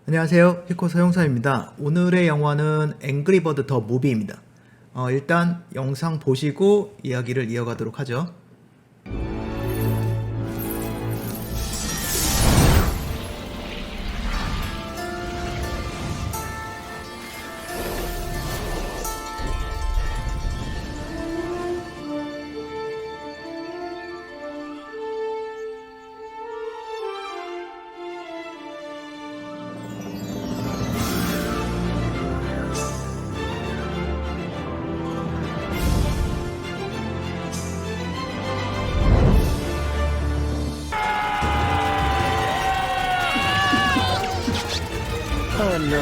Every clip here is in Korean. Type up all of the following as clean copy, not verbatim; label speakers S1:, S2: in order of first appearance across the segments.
S1: 안녕하세요. 히코 서영사입니다. 오늘의 영화는 앵그리버드 더 무비입니다. 일단 영상 보시고 이야기를 이어가도록 하죠.
S2: Oh no.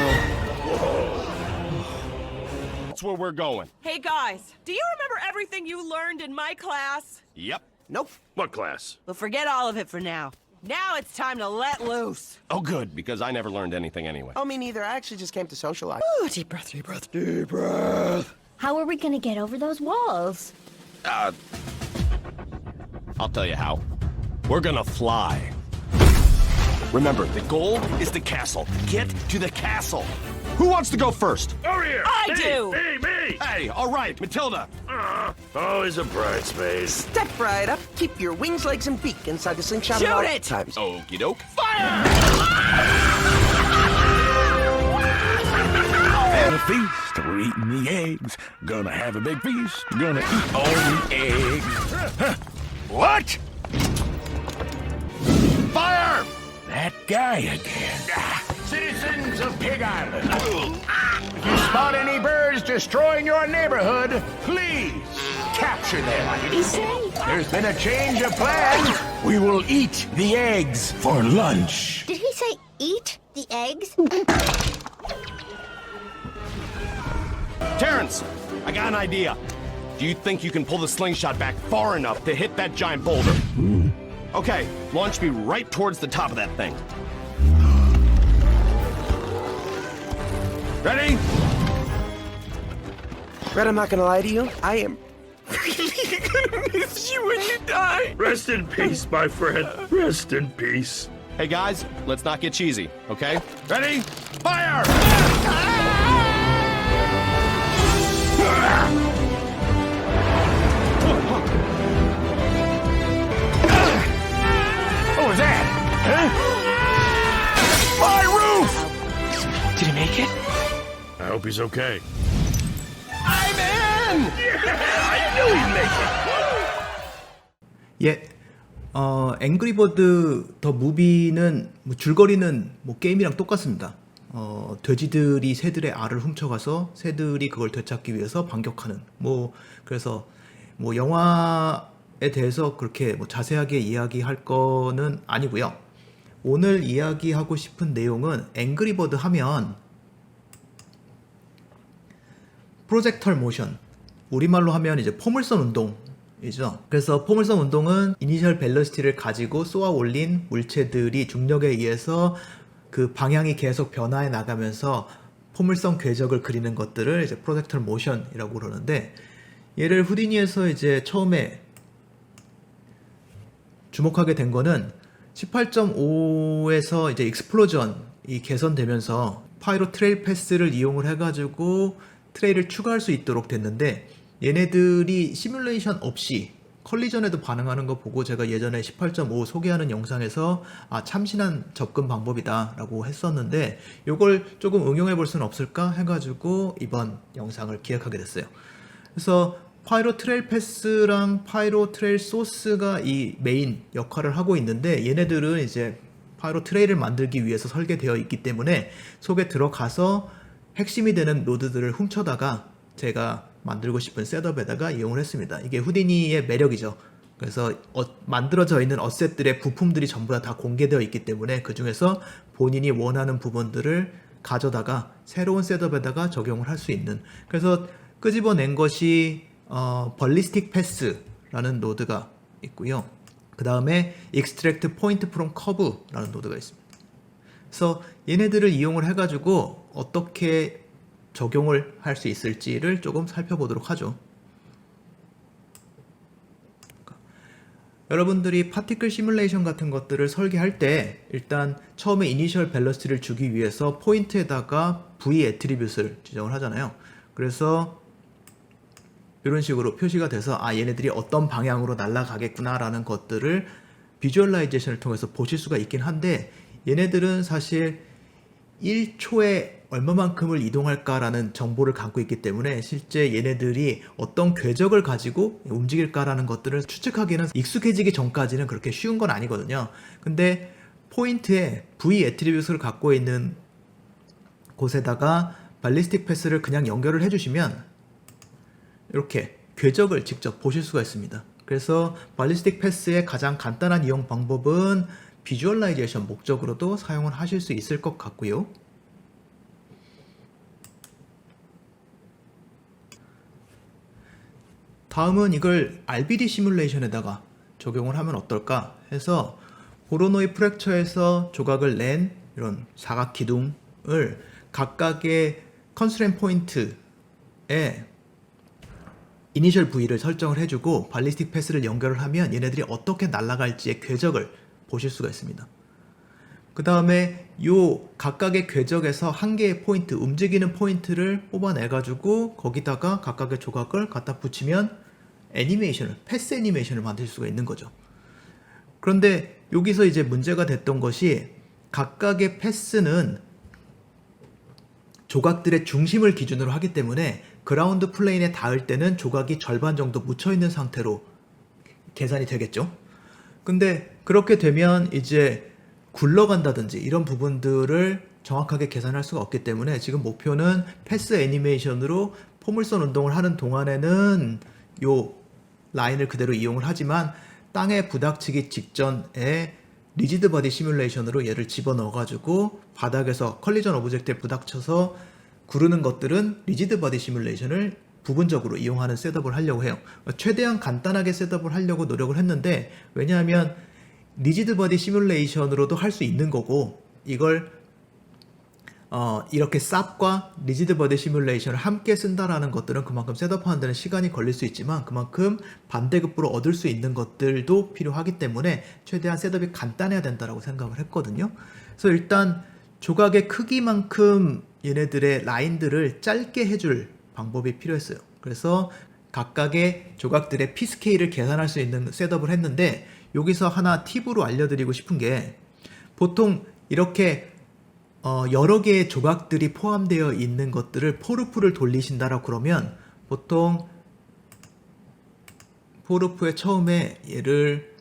S3: That's where we're going.
S4: Hey guys, do you remember everything you learned in my class?
S3: Yep.
S2: Nope.
S3: What class?
S4: Well, forget all of it for now. Now it's time to let loose.
S3: Oh, good, because I never learned anything anyway.
S2: Oh, me neither. I actually just came to socialize.
S4: Ooh, deep breath, deep breath, deep breath.
S5: How are we gonna get over those walls?
S3: I'll tell you how. We're gonna fly. Remember, the goal is the castle. Get to the castle. Who wants to go first?
S6: Over here!
S4: I
S6: Me,
S4: do.
S6: Me!
S3: Hey, all right, Matilda.
S6: Always a bridesmaid.
S2: Step right up. Keep your wings, legs, and beak inside the slingshot
S4: Shoot
S2: at all
S4: it!
S2: times.
S3: Okie doke.
S7: At a feast, we're eating the eggs. Gonna have a big feast. Gonna eat all the eggs. What?
S3: Fire!
S7: That guy again. Citizens of Pig Island, if you spot any birds destroying your neighborhood, please capture them.
S5: Did he say?
S7: There's been a change of plan. We will eat the eggs for lunch.
S5: Did he say eat the eggs?
S3: Terrence, I got an idea. Do you think you can pull the slingshot back far enough to hit that giant boulder? Okay, launch me right towards the top of that thing. Ready?
S2: Red, I'm not gonna lie to you. I am really gonna miss you when you die.
S6: Rest in peace, my friend. Rest in peace.
S3: Hey guys, let's not get cheesy, okay? Ready? Fire!
S7: What was that? Huh? My roof!
S2: Did he make it?
S6: I hope he's okay.
S3: I'm in!
S6: I knew he'd make it.
S1: 예, 앵그리버드 더 무비는 줄거리는 게임이랑 똑같습니다. 돼지들이 새들의 알을 훔쳐가서 새들이 그걸 되찾기 위해서 반격하는 그래서 영화에 대해서 그렇게 자세하게 이야기할 거는 아니고요. 오늘 이야기하고 싶은 내용은 앵그리버드 하면 프로젝털 모션, 우리말로 하면 이제 포물선 운동이죠. 그래서 포물선 운동은 이니셜 벨러시티를 가지고 쏘아 올린 물체들이 중력에 의해서 그 방향이 계속 변화해 나가면서 포물선 궤적을 그리는 것들을 이제 프로젝털 모션이라고 그러는데, 얘를 후디니에서 이제 처음에 주목하게 된 거는 18.5에서 이제 익스플로전이 개선되면서 파이로 트레일 패스를 이용을 해가지고 트레일을 추가할 수 있도록 됐는데, 얘네들이 시뮬레이션 없이 컬리전에도 반응하는 거 보고 제가 예전에 18.5 소개하는 영상에서 참신한 접근 방법이다 라고 했었는데, 요걸 조금 응용해 볼 수는 없을까 해가지고 이번 영상을 기획하게 됐어요. 그래서 파이로 트레일 패스랑 파이로 트레일 소스가 이 메인 역할을 하고 있는데, 얘네들은 이제 파이로 트레일을 만들기 위해서 설계되어 있기 때문에 속에 들어가서 핵심이 되는 노드들을 훔쳐다가 제가 만들고 싶은 셋업에다가 이용을 했습니다. 이게 후디니의 매력이죠. 그래서 만들어져 있는 어셋들의 부품들이 전부 다 공개되어 있기 때문에 그 중에서 본인이 원하는 부분들을 가져다가 새로운 셋업에다가 적용을 할 수 있는, 그래서 끄집어낸 것이 벌리스틱 패스라는 노드가 있고요. 그 다음에 extract point from curve라는 노드가 있습니다. 그래서 얘네들을 이용을 해가지고 어떻게 적용을 할 수 있을지를 조금 살펴보도록 하죠. 여러분들이 파티클 시뮬레이션 같은 것들을 설계할 때 일단 처음에 이니셜 벨러시티를 주기 위해서 포인트에다가 V 애트리뷰트를 지정을 하잖아요. 그래서 이런 식으로 표시가 돼서 얘네들이 어떤 방향으로 날아가겠구나 라는 것들을 비주얼라이제이션을 통해서 보실 수가 있긴 한데, 얘네들은 사실 1초에 얼마만큼을 이동할까라는 정보를 갖고 있기 때문에 실제 얘네들이 어떤 궤적을 가지고 움직일까라는 것들을 추측하기는 익숙해지기 전까지는 그렇게 쉬운 건 아니거든요. 근데 포인트에 V 애트리뷰트를 갖고 있는 곳에다가 발리스틱 패스를 그냥 연결을 해주시면 이렇게 궤적을 직접 보실 수가 있습니다. 그래서 발리스틱 패스의 가장 간단한 이용 방법은 비주얼라이제이션 목적으로도 사용을 하실 수 있을 것 같고요. 다음은 이걸 RBD 시뮬레이션에다가 적용을 하면 어떨까 해서 보로노이 프랙처에서 조각을 낸 이런 사각 기둥을 각각의 컨스트레인 포인트에 이니셜 V를 설정을 해주고 발리스틱 패스를 연결을 하면 얘네들이 어떻게 날아갈지의 궤적을 보실 수가 있습니다. 그 다음에 요 각각의 궤적에서 한 개의 포인트, 움직이는 포인트를 뽑아내가지고 거기다가 각각의 조각을 갖다 붙이면 애니메이션을, 패스 애니메이션을 만들 수가 있는 거죠. 그런데 여기서 이제 문제가 됐던 것이 각각의 패스는 조각들의 중심을 기준으로 하기 때문에 그라운드 플레인에 닿을 때는 조각이 절반 정도 묻혀있는 상태로 계산이 되겠죠. 근데 그렇게 되면 이제 굴러간다든지 이런 부분들을 정확하게 계산할 수가 없기 때문에 지금 목표는 패스 애니메이션으로 포물선 운동을 하는 동안에는 요 라인을 그대로 이용을 하지만 땅에 부닥치기 직전에 리지드 버디 시뮬레이션으로 얘를 집어넣어 가지고 바닥에서 컬리전 오브젝트에 부닥쳐서 구르는 것들은 리지드 버디 시뮬레이션을 부분적으로 이용하는 셋업을 하려고 해요. 최대한 간단하게 셋업을 하려고 노력을 했는데, 왜냐하면 리지드 버디 시뮬레이션으로도 할 수 있는 거고, 이걸 이렇게 쌉과 리지드 버디 시뮬레이션을 함께 쓴다라는 것들은 그만큼 셋업하는 데는 시간이 걸릴 수 있지만 그만큼 반대급부로 얻을 수 있는 것들도 필요하기 때문에 최대한 셋업이 간단해야 된다라고 생각을 했거든요. 그래서 일단 조각의 크기만큼 얘네들의 라인들을 짧게 해줄 방법이 필요했어요. 그래서 각각의 조각들의 P스케일을 계산할 수 있는 셋업을 했는데, 여기서 하나 팁으로 알려드리고 싶은 게, 보통 이렇게 여러 개의 조각들이 포함되어 있는 것들을 포르프를 돌리신다라고 그러면 보통 포르프에 처음에 얘를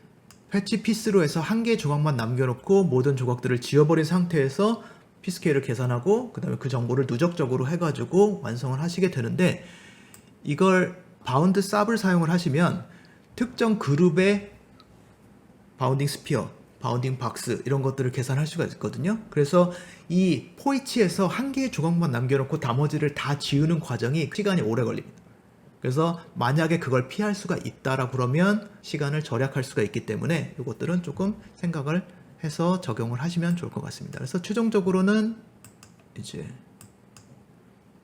S1: 패치 피스로 해서 한 개의 조각만 남겨놓고 모든 조각들을 지워버린 상태에서 P스케일을 계산하고 그 다음에 그 정보를 누적적으로 해가지고 완성을 하시게 되는데, 이걸 바운드 쌉을 사용을 하시면 특정 그룹의 바운딩 스피어, 바운딩 박스 이런 것들을 계산할 수가 있거든요. 그래서 이 포이치에서 한 개의 조각만 남겨놓고 나머지를 다 지우는 과정이 시간이 오래 걸립니다. 그래서 만약에 그걸 피할 수가 있다라 그러면 시간을 절약할 수가 있기 때문에 이것들은 조금 생각을 해서 적용을 하시면 좋을 것 같습니다. 그래서 최종적으로는 이제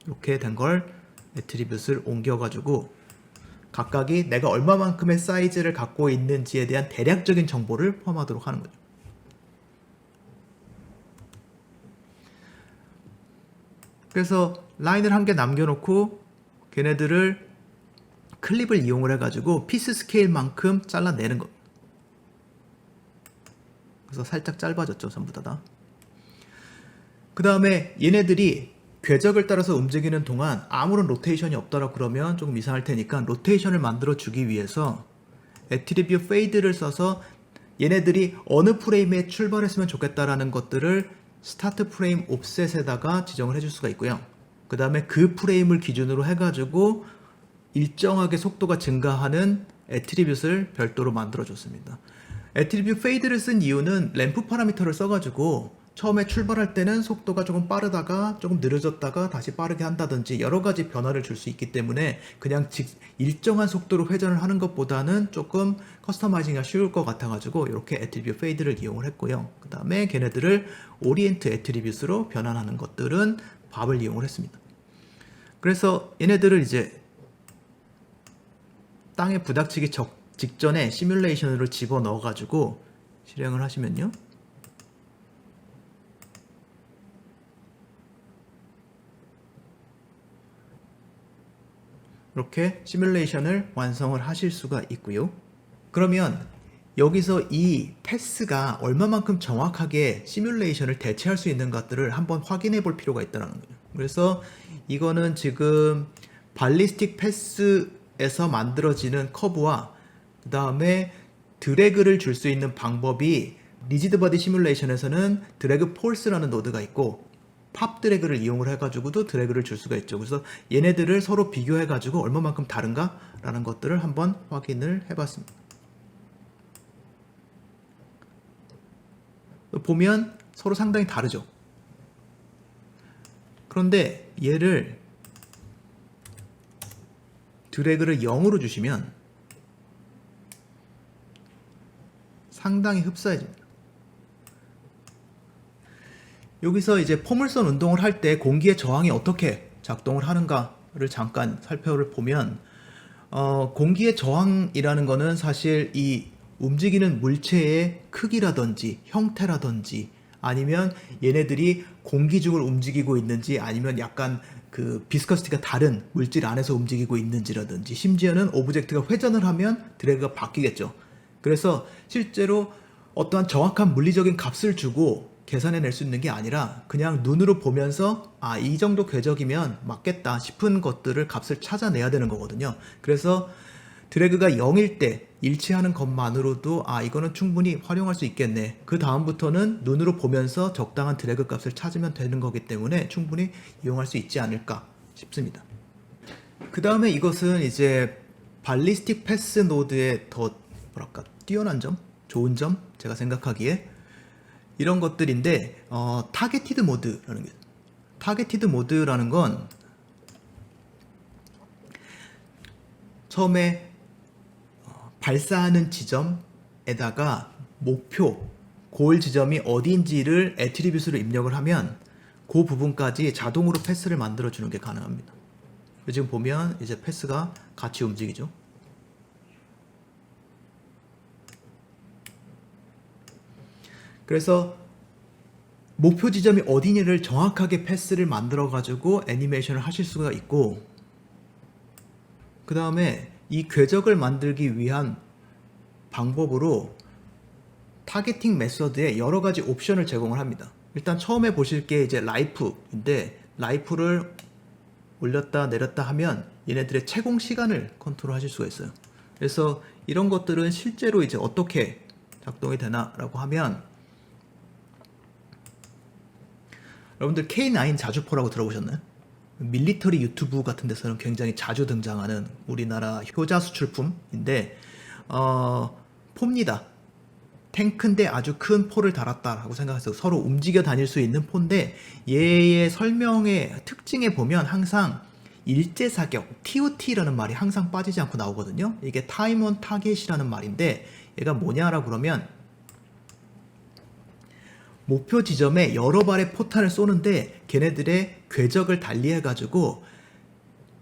S1: 이렇게 된 걸 애트리뷰트를 옮겨가지고 각각이 내가 얼마만큼의 사이즈를 갖고 있는지에 대한 대략적인 정보를 포함하도록 하는 거죠. 그래서 라인을 한 개 남겨놓고 걔네들을 클립을 이용을 해가지고 피스 스케일만큼 잘라내는 겁니다. 그래서 살짝 짧아졌죠, 전부 다. 그 다음에 얘네들이 궤적을 따라서 움직이는 동안 아무런 로테이션이 없더라 그러면 조금 이상할 테니까 로테이션을 만들어 주기 위해서 애트리뷰트 페이드를 써서 얘네들이 어느 프레임에 출발했으면 좋겠다라는 것들을 스타트 프레임 옵셋에다가 지정을 해줄 수가 있고요. 그 다음에 그 프레임을 기준으로 해가지고 일정하게 속도가 증가하는 애트리뷰트를 별도로 만들어 줬습니다. 애트리뷰트 페이드를 쓴 이유는 램프 파라미터를 써가지고 처음에 출발할 때는 속도가 조금 빠르다가 조금 느려졌다가 다시 빠르게 한다든지 여러 가지 변화를 줄 수 있기 때문에 그냥 일정한 속도로 회전을 하는 것보다는 조금 커스터마이징이 쉬울 것 같아가지고 이렇게 애트리뷰트 페이드를 이용을 했고요. 그 다음에 걔네들을 오리엔트 애트리뷰트로 변환하는 것들은 밥을 이용을 했습니다. 그래서 얘네들을 이제 땅에 부닥치기 직전에 시뮬레이션으로 집어넣어 가지고 실행을 하시면요. 이렇게 시뮬레이션을 완성을 하실 수가 있고요. 그러면 여기서 이 패스가 얼마만큼 정확하게 시뮬레이션을 대체할 수 있는 것들을 한번 확인해 볼 필요가 있다는 거예요. 그래서 이거는 지금 발리스틱 패스에서 만들어지는 커브와 그 다음에 드래그를 줄 수 있는 방법이 리지드 바디 시뮬레이션에서는 드래그 폴스라는 노드가 있고 팝 드래그를 이용을 해가지고도 드래그를 줄 수가 있죠. 그래서 얘네들을 서로 비교해가지고 얼마만큼 다른가라는 것들을 한번 확인을 해봤습니다. 보면 서로 상당히 다르죠. 그런데 얘를 드래그를 0으로 주시면 상당히 흡사해집니다. 여기서 이제 포물선 운동을 할 때 공기의 저항이 어떻게 작동을 하는가를 잠깐 살펴보면 공기의 저항이라는 거는 사실 이 움직이는 물체의 크기라든지 형태라든지 아니면 얘네들이 공기 중을 움직이고 있는지 아니면 약간 그 비스커시티가 다른 물질 안에서 움직이고 있는지라든지 심지어는 오브젝트가 회전을 하면 드래그가 바뀌겠죠. 그래서 실제로 어떠한 정확한 물리적인 값을 주고 계산해낼 수 있는 게 아니라 그냥 눈으로 보면서 이 정도 궤적이면 맞겠다 싶은 것들을 값을 찾아내야 되는 거거든요. 그래서 드래그가 0일 때 일치하는 것만으로도 이거는 충분히 활용할 수 있겠네. 그 다음부터는 눈으로 보면서 적당한 드래그 값을 찾으면 되는 거기 때문에 충분히 이용할 수 있지 않을까 싶습니다. 그 다음에 이것은 이제 발리스틱 패스 노드의 더 뛰어난 점, 좋은 점 제가 생각하기에 이런 것들인데 타겟티드 모드라는 게 타겟티드 모드라는 건 처음에 발사하는 지점에다가 목표 골 지점이 어디인지를 애트리뷰트로 입력을 하면 그 부분까지 자동으로 패스를 만들어 주는 게 가능합니다. 지금 보면 이제 패스가 같이 움직이죠. 그래서 목표 지점이 어디냐를 정확하게 패스를 만들어 가지고 애니메이션을 하실 수가 있고 그 다음에 이 궤적을 만들기 위한 방법으로 타겟팅 메서드에 여러 가지 옵션을 제공을 합니다. 일단 처음에 보실 게 이제 라이프인데 라이프를 올렸다 내렸다 하면 얘네들의 채공 시간을 컨트롤 하실 수가 있어요. 그래서 이런 것들은 실제로 이제 어떻게 작동이 되나라고 하면 여러분들 K9 자주포라고 들어보셨나요? 밀리터리 유튜브 같은 데서는 굉장히 자주 등장하는 우리나라 효자 수출품인데 포입니다. 탱크인데 아주 큰 포를 달았다라고 생각해서 서로 움직여 다닐 수 있는 포인데 얘의 설명의 특징에 보면 항상 일제 사격, TOT라는 말이 항상 빠지지 않고 나오거든요. 이게 타임 온 타겟이라는 말인데 얘가 뭐냐라고 그러면 목표 지점에 여러 발의 포탄을 쏘는데 걔네들의 궤적을 달리해가지고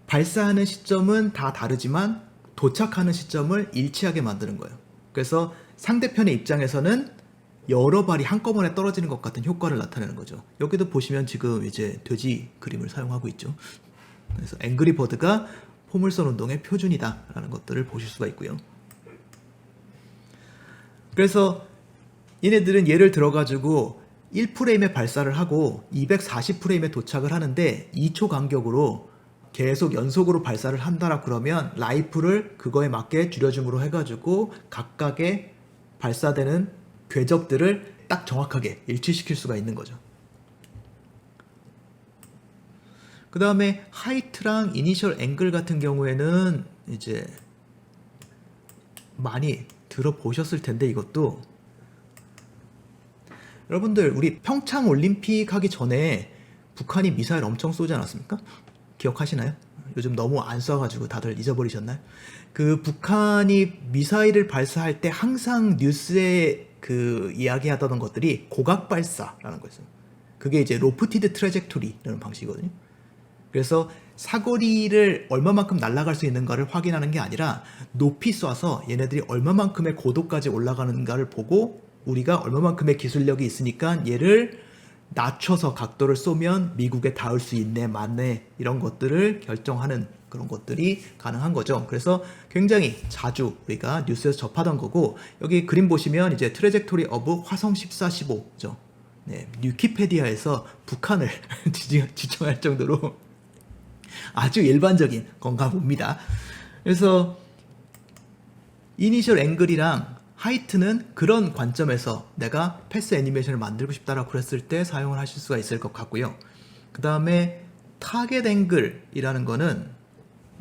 S1: 발사하는 시점은 다 다르지만 도착하는 시점을 일치하게 만드는 거예요. 그래서 상대편의 입장에서는 여러 발이 한꺼번에 떨어지는 것 같은 효과를 나타내는 거죠. 여기도 보시면 지금 이제 돼지 그림을 사용하고 있죠. 그래서 앵그리버드가 포물선 운동의 표준이다라는 것들을 보실 수가 있고요. 그래서 얘네들은 예를 들어가지고 1프레임에 발사를 하고 240프레임에 도착을 하는데 2초 간격으로 계속 연속으로 발사를 한다라 그러면 라이프를 그거에 맞게 줄여줌으로 해가지고 각각의 발사되는 궤적들을 딱 정확하게 일치시킬 수가 있는 거죠. 그 다음에 하이트랑 이니셜 앵글 같은 경우에는 이제 많이 들어보셨을 텐데 이것도 여러분들 우리 평창 올림픽 하기 전에 북한이 미사일 엄청 쏘지 않았습니까? 기억하시나요? 요즘 너무 안 쏴가지고 다들 잊어버리셨나요? 그 북한이 미사일을 발사할 때 항상 뉴스에 그 이야기하던 것들이 고각 발사라는 거였어요. 그게 이제 로프티드 트래젝토리라는 방식이거든요. 그래서 사거리를 얼마만큼 날아갈 수 있는가를 확인하는 게 아니라 높이 쏴서 얘네들이 얼마만큼의 고도까지 올라가는가를 보고 우리가 얼마만큼의 기술력이 있으니까 얘를 낮춰서 각도를 쏘면 미국에 닿을 수 있네 맞네 이런 것들을 결정하는 그런 것들이 가능한 거죠. 그래서 굉장히 자주 우리가 뉴스에서 접하던 거고, 여기 그림 보시면 이제 트레젝토리 오브 화성 14, 15죠. 네, 위키페디아에서 북한을 지정할 정도로 아주 일반적인 건가 봅니다. 그래서 이니셜 앵글이랑 하이트는 그런 관점에서 내가 패스 애니메이션을 만들고 싶다라고 그랬을 때 사용을 하실 수가 있을 것 같고요. 그 다음에 타겟 앵글이라는 거는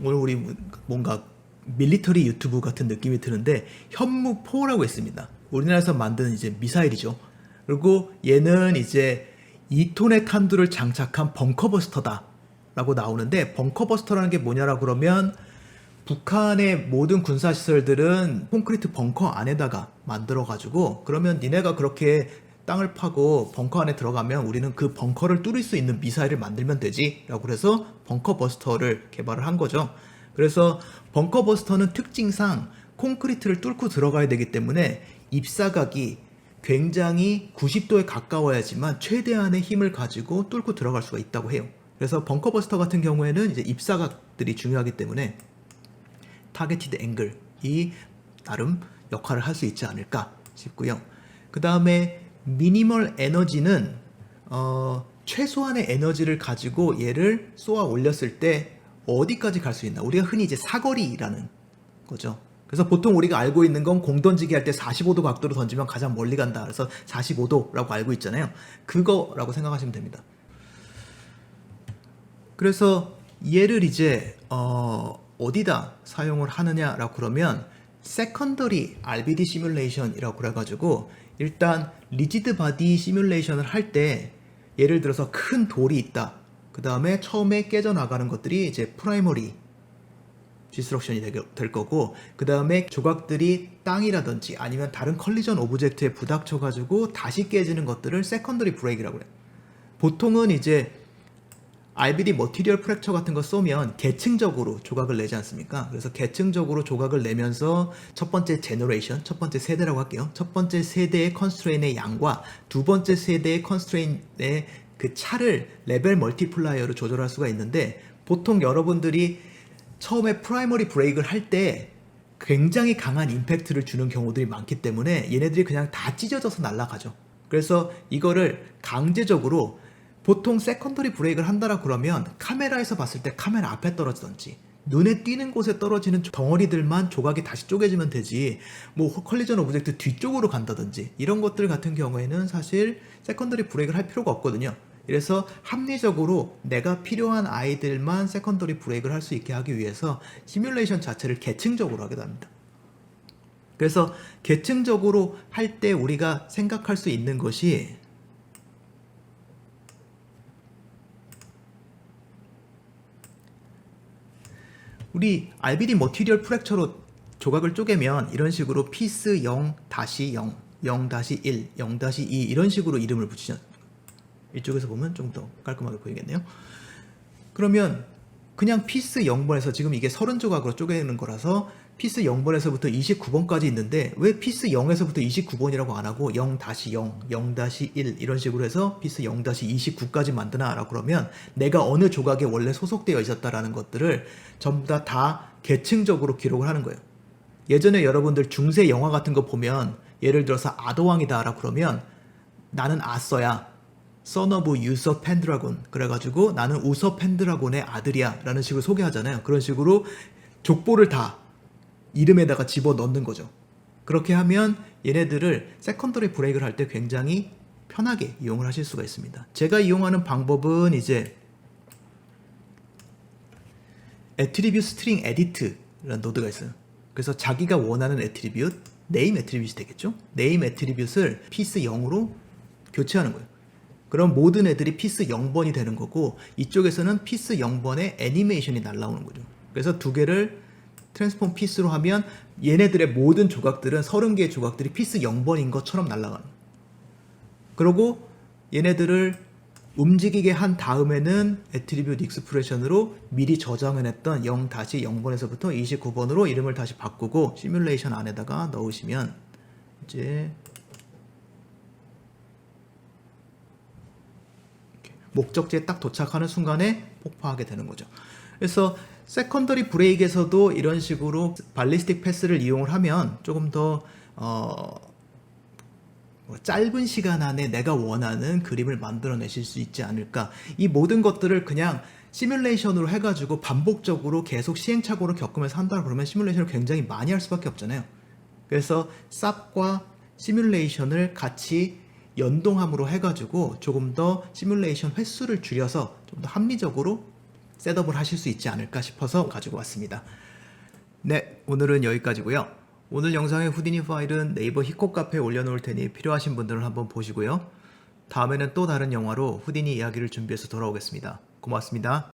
S1: 오늘 우리 뭔가 밀리터리 유튜브 같은 느낌이 드는데 현무포라고 했습니다. 우리나라에서 만든 이제 미사일이죠. 그리고 얘는 이제 2톤의 탄두를 장착한 벙커버스터다 라고 나오는데, 벙커버스터라는 게 뭐냐라고 그러면 북한의 모든 군사시설들은 콘크리트 벙커 안에다가 만들어가지고, 그러면 니네가 그렇게 땅을 파고 벙커 안에 들어가면 우리는 그 벙커를 뚫을 수 있는 미사일을 만들면 되지 라고 그래서 벙커버스터를 개발을 한 거죠. 그래서 벙커버스터는 특징상 콘크리트를 뚫고 들어가야 되기 때문에 입사각이 굉장히 90도에 가까워야지만 최대한의 힘을 가지고 뚫고 들어갈 수가 있다고 해요. 그래서 벙커버스터 같은 경우에는 이제 입사각들이 중요하기 때문에 타겟티드 앵글이 나름 역할을 할 수 있지 않을까 싶고요. 그 다음에 미니멀 에너지는 최소한의 에너지를 가지고 얘를 쏘아 올렸을 때 어디까지 갈 수 있나, 우리가 흔히 이제 사거리라는 거죠. 그래서 보통 우리가 알고 있는 건 공 던지기 할 때 45도 각도로 던지면 가장 멀리 간다. 그래서 45도라고 알고 있잖아요. 그거라고 생각하시면 됩니다. 그래서 얘를 이제 어디다 사용을 하느냐라고 그러면 세컨더리 RBD 시뮬레이션이라고 그래가지고, 일단 리지드 바디 시뮬레이션을 할 때 예를 들어서 큰 돌이 있다. 그 다음에 처음에 깨져나가는 것들이 이제 프라이머리 디스트럭션이 될 거고, 그 다음에 조각들이 땅이라든지 아니면 다른 컬리전 오브젝트에 부닥쳐가지고 다시 깨지는 것들을 세컨더리 브레이크라고 해요. 보통은 이제 RBD 머티리얼 프랙처 같은 거 쏘면 계층적으로 조각을 내지 않습니까? 그래서 계층적으로 조각을 내면서 첫 번째 제너레이션, 첫 번째 세대라고 할게요. 첫 번째 세대의 컨스트레인의 양과 두 번째 세대의 컨스트레인의 그 차를 레벨 멀티플라이어로 조절할 수가 있는데, 보통 여러분들이 처음에 프라이머리 브레이크를 할 때 굉장히 강한 임팩트를 주는 경우들이 많기 때문에 얘네들이 그냥 다 찢어져서 날아가죠. 그래서 이거를 강제적으로, 보통 세컨더리 브레이크를 한다라 그러면 카메라에서 봤을 때 카메라 앞에 떨어지던지 눈에 띄는 곳에 떨어지는 덩어리들만 조각이 다시 쪼개지면 되지, 뭐 컬리전 오브젝트 뒤쪽으로 간다든지 이런 것들 같은 경우에는 사실 세컨더리 브레이크를 할 필요가 없거든요. 그래서 합리적으로 내가 필요한 아이들만 세컨더리 브레이크를 할 수 있게 하기 위해서 시뮬레이션 자체를 계층적으로 하게 됩니다. 그래서 계층적으로 할 때 우리가 생각할 수 있는 것이, 우리 RBD 머티리얼 프랙처로 조각을 쪼개면 이런 식으로 피스 0-0, 0-1, 0-2 이런 식으로 이름을 붙이죠. 이쪽에서 보면 좀 더 깔끔하게 보이겠네요. 그러면 그냥 피스 0번에서, 지금 이게 30조각으로 쪼개는 거라서 피스 0번에서부터 29번까지 있는데 왜 피스 0에서부터 29번이라고 안 하고 0-0, 0-1 이런 식으로 해서 피스 0-29까지 만드나 라고 그러면 내가 어느 조각에 원래 소속되어 있었다라는 것들을 전부 다 계층적으로 기록을 하는 거예요. 예전에 여러분들 중세 영화 같은 거 보면 예를 들어서 아도왕이다 라고 그러면 나는 아서야, son of 유서 펜드라곤, 그래가지고 나는 우서 펜드라곤의 아들이야 라는 식으로 소개하잖아요. 그런 식으로 족보를 다 이름에다가 집어 넣는 거죠. 그렇게 하면 얘네들을 세컨더리 브레이크를 할 때 굉장히 편하게 이용을 하실 수가 있습니다. 제가 이용하는 방법은 이제 애트리뷰트 스트링 에디트라는 노드가 있어요. 그래서 자기가 원하는 애트리뷰트, 네임 애트리뷰트이 되겠죠? 네임 애트리뷰트를 피스 0으로 교체하는 거예요. 그럼 모든 애들이 피스 0번이 되는 거고, 이쪽에서는 피스 0번의 애니메이션이 날라오는 거죠. 그래서 두 개를 트랜스폼 피스로 하면 얘네들의 모든 조각들은 30개의 조각들이 피스 0번인 것처럼 날아가는. 그리고 얘네들을 움직이게 한 다음에는 애트리뷰트 익스프레션으로 미리 저장해놨던 0-0번에서부터 29번으로 이름을 다시 바꾸고 시뮬레이션 안에다가 넣으시면 이제 목적지에 딱 도착하는 순간에 폭파하게 되는 거죠. 그래서 세컨더리 브레이크에서도 이런 식으로 발리스틱 패스를 이용을 하면 조금 더 짧은 시간 안에 내가 원하는 그림을 만들어내실 수 있지 않을까. 이 모든 것들을 그냥 시뮬레이션으로 해가지고 반복적으로 계속 시행착오를 겪으면서 한다 그러면 시뮬레이션을 굉장히 많이 할 수밖에 없잖아요. 그래서 쌉과 시뮬레이션을 같이 연동함으로 해가지고 조금 더 시뮬레이션 횟수를 줄여서 좀 더 합리적으로 셋업을 하실 수 있지 않을까 싶어서 가지고 왔습니다. 네, 오늘은 여기까지고요. 오늘 영상의 후디니 파일은 네이버 히코 카페에 올려놓을 테니 필요하신 분들은 한번 보시고요. 다음에는 또 다른 영화로 후디니 이야기를 준비해서 돌아오겠습니다. 고맙습니다.